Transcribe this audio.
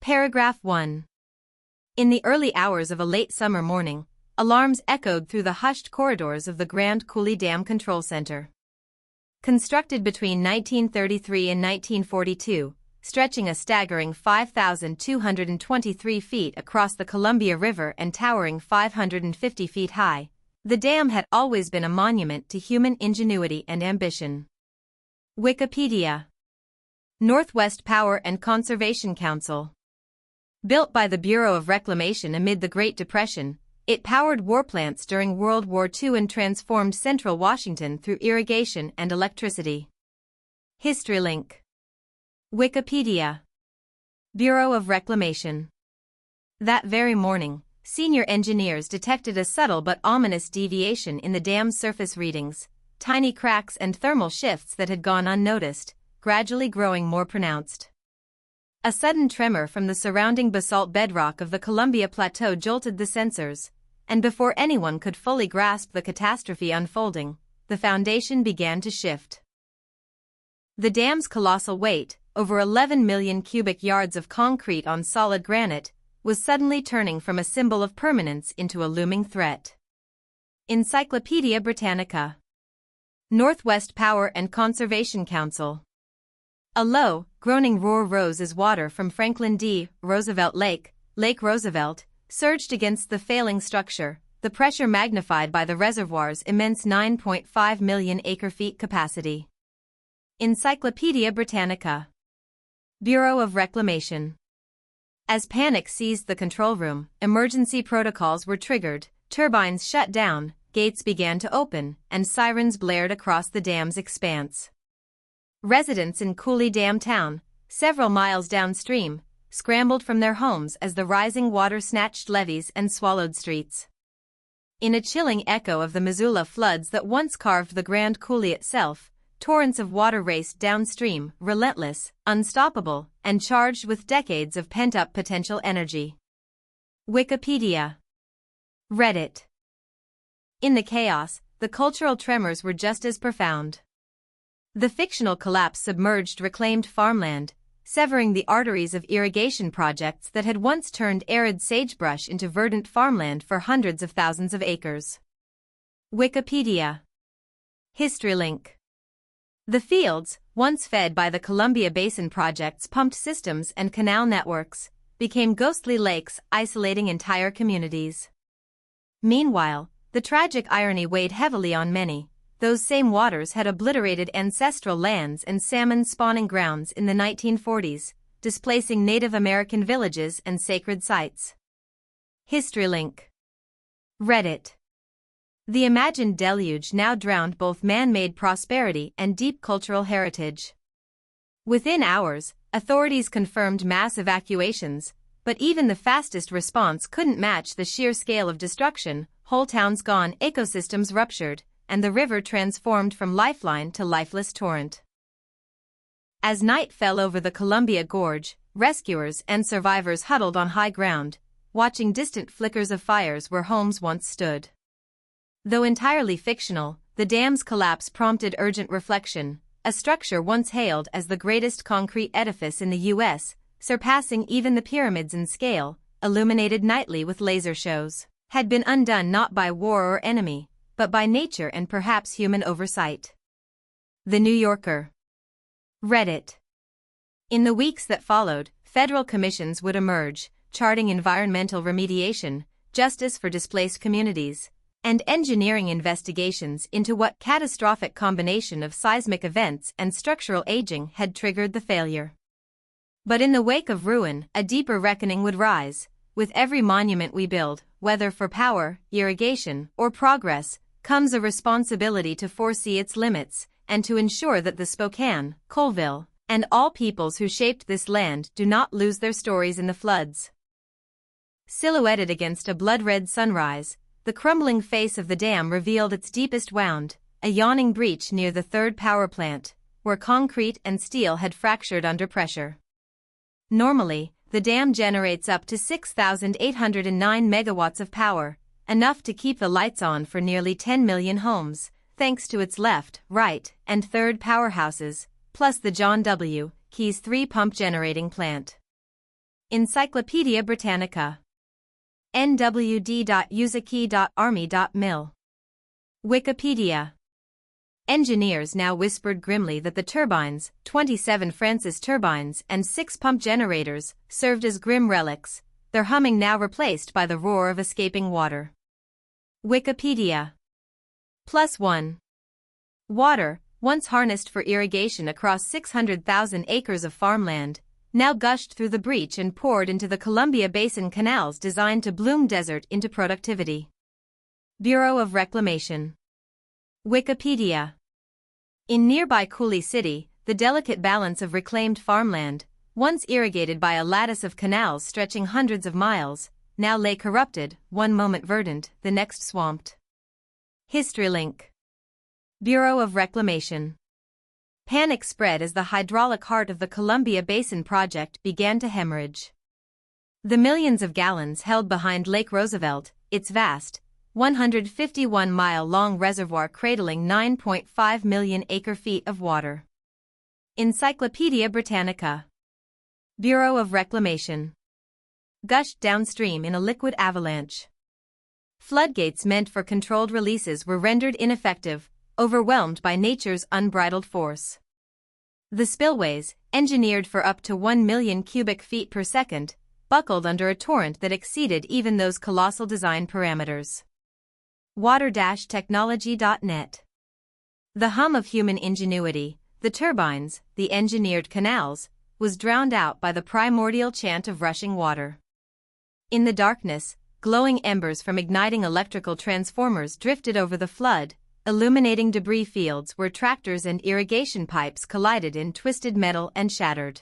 Paragraph 1. In the early hours of a late summer morning, alarms echoed through the hushed corridors of the Grand Coulee Dam Control Center. Constructed between 1933 and 1942, stretching a staggering 5,223 feet across the Columbia River and towering 550 feet high, the dam had always been a monument to human ingenuity and ambition. Wikipedia. Northwest Power and Conservation Council. Built by the Bureau of Reclamation amid the Great Depression, it powered war plants during World War II and transformed central Washington through irrigation and electricity. History link. Wikipedia. Bureau of Reclamation. That very morning, senior engineers detected a subtle but ominous deviation in the dam's surface readings, tiny cracks and thermal shifts that had gone unnoticed, gradually growing more pronounced. A sudden tremor from the surrounding basalt bedrock of the Columbia Plateau jolted the sensors, and before anyone could fully grasp the catastrophe unfolding, the foundation began to shift. The dam's colossal weight, over 11 million cubic yards of concrete on solid granite, was suddenly turning from a symbol of permanence into a looming threat. Encyclopedia Britannica. Northwest Power and Conservation Council. A low, groaning roar rose as water from Franklin D. Roosevelt Lake, Lake Roosevelt, surged against the failing structure, the pressure magnified by the reservoir's immense 9.5 million acre-feet capacity. Encyclopedia Britannica. Bureau of Reclamation. As panic seized the control room, emergency protocols were triggered, turbines shut down, gates began to open, and sirens blared across the dam's expanse. Residents in Coulee Dam Town, several miles downstream, scrambled from their homes as the rising water snatched levees and swallowed streets. In a chilling echo of the Missoula floods that once carved the Grand Coulee itself, torrents of water raced downstream, relentless, unstoppable, and charged with decades of pent-up potential energy. Wikipedia. Reddit. In the chaos, the cultural tremors were just as profound. The fictional collapse submerged reclaimed farmland, severing the arteries of irrigation projects that had once turned arid sagebrush into verdant farmland for hundreds of thousands of acres. Wikipedia. History link. The fields, once fed by the Columbia Basin Project's pumped systems and canal networks, became ghostly lakes isolating entire communities. Meanwhile, the tragic irony weighed heavily on many. Those same waters had obliterated ancestral lands and salmon spawning grounds in the 1940s, displacing Native American villages and sacred sites. History link. Reddit. The imagined deluge now drowned both man-made prosperity and deep cultural heritage. Within hours, authorities confirmed mass evacuations, but even the fastest response couldn't match the sheer scale of destruction. Whole towns gone, ecosystems ruptured, and the river transformed from lifeline to lifeless torrent. As night fell over the Columbia Gorge, rescuers and survivors huddled on high ground, watching distant flickers of fires where homes once stood. Though entirely fictional, the dam's collapse prompted urgent reflection. A structure once hailed as the greatest concrete edifice in the U.S., surpassing even the pyramids in scale, illuminated nightly with laser shows, had been undone not by war or enemy, but by nature and perhaps human oversight. The New Yorker. Reddit. In the weeks that followed, federal commissions would emerge, charting environmental remediation, justice for displaced communities, and engineering investigations into what catastrophic combination of seismic events and structural aging had triggered the failure. But in the wake of ruin, a deeper reckoning would rise. With every monument we build, whether for power, irrigation, or progress, comes a responsibility to foresee its limits, and to ensure that the Spokane, Colville, and all peoples who shaped this land do not lose their stories in the floods. Silhouetted against a blood-red sunrise, the crumbling face of the dam revealed its deepest wound, a yawning breach near the third power plant, where concrete and steel had fractured under pressure. Normally, the dam generates up to 6,809 megawatts of power, enough to keep the lights on for nearly 10 million homes, thanks to its left, right, and third powerhouses, plus the John W. Keyes 3 pump generating plant. Encyclopedia Britannica. nwd.usaki.army.mil. Wikipedia. Engineers now whispered grimly that the turbines, 27 Francis turbines and 6 pump generators, served as grim relics, their humming now replaced by the roar of escaping water. Wikipedia. +1. Water, once harnessed for irrigation across 600,000 acres of farmland, now gushed through the breach and poured into the Columbia Basin canals designed to bloom desert into productivity. Bureau of Reclamation. Wikipedia. In nearby Coulee City, the delicate balance of reclaimed farmland, once irrigated by a lattice of canals stretching hundreds of miles, now lay corrupted, one moment verdant, the next swamped. History link. Bureau of Reclamation. Panic spread as the hydraulic heart of the Columbia Basin project began to hemorrhage. The millions of gallons held behind Lake Roosevelt, its vast, 151-mile-long reservoir cradling 9.5 million acre-feet of water. Encyclopedia Britannica. Bureau of Reclamation. Gushed downstream in a liquid avalanche. Floodgates meant for controlled releases were rendered ineffective, overwhelmed by nature's unbridled force. The spillways, engineered for up to 1 million cubic feet per second, buckled under a torrent that exceeded even those colossal design parameters. Water-technology.net. The hum of human ingenuity, the turbines, the engineered canals, was drowned out by the primordial chant of rushing water. In the darkness, glowing embers from igniting electrical transformers drifted over the flood, illuminating debris fields where tractors and irrigation pipes collided in twisted metal and shattered.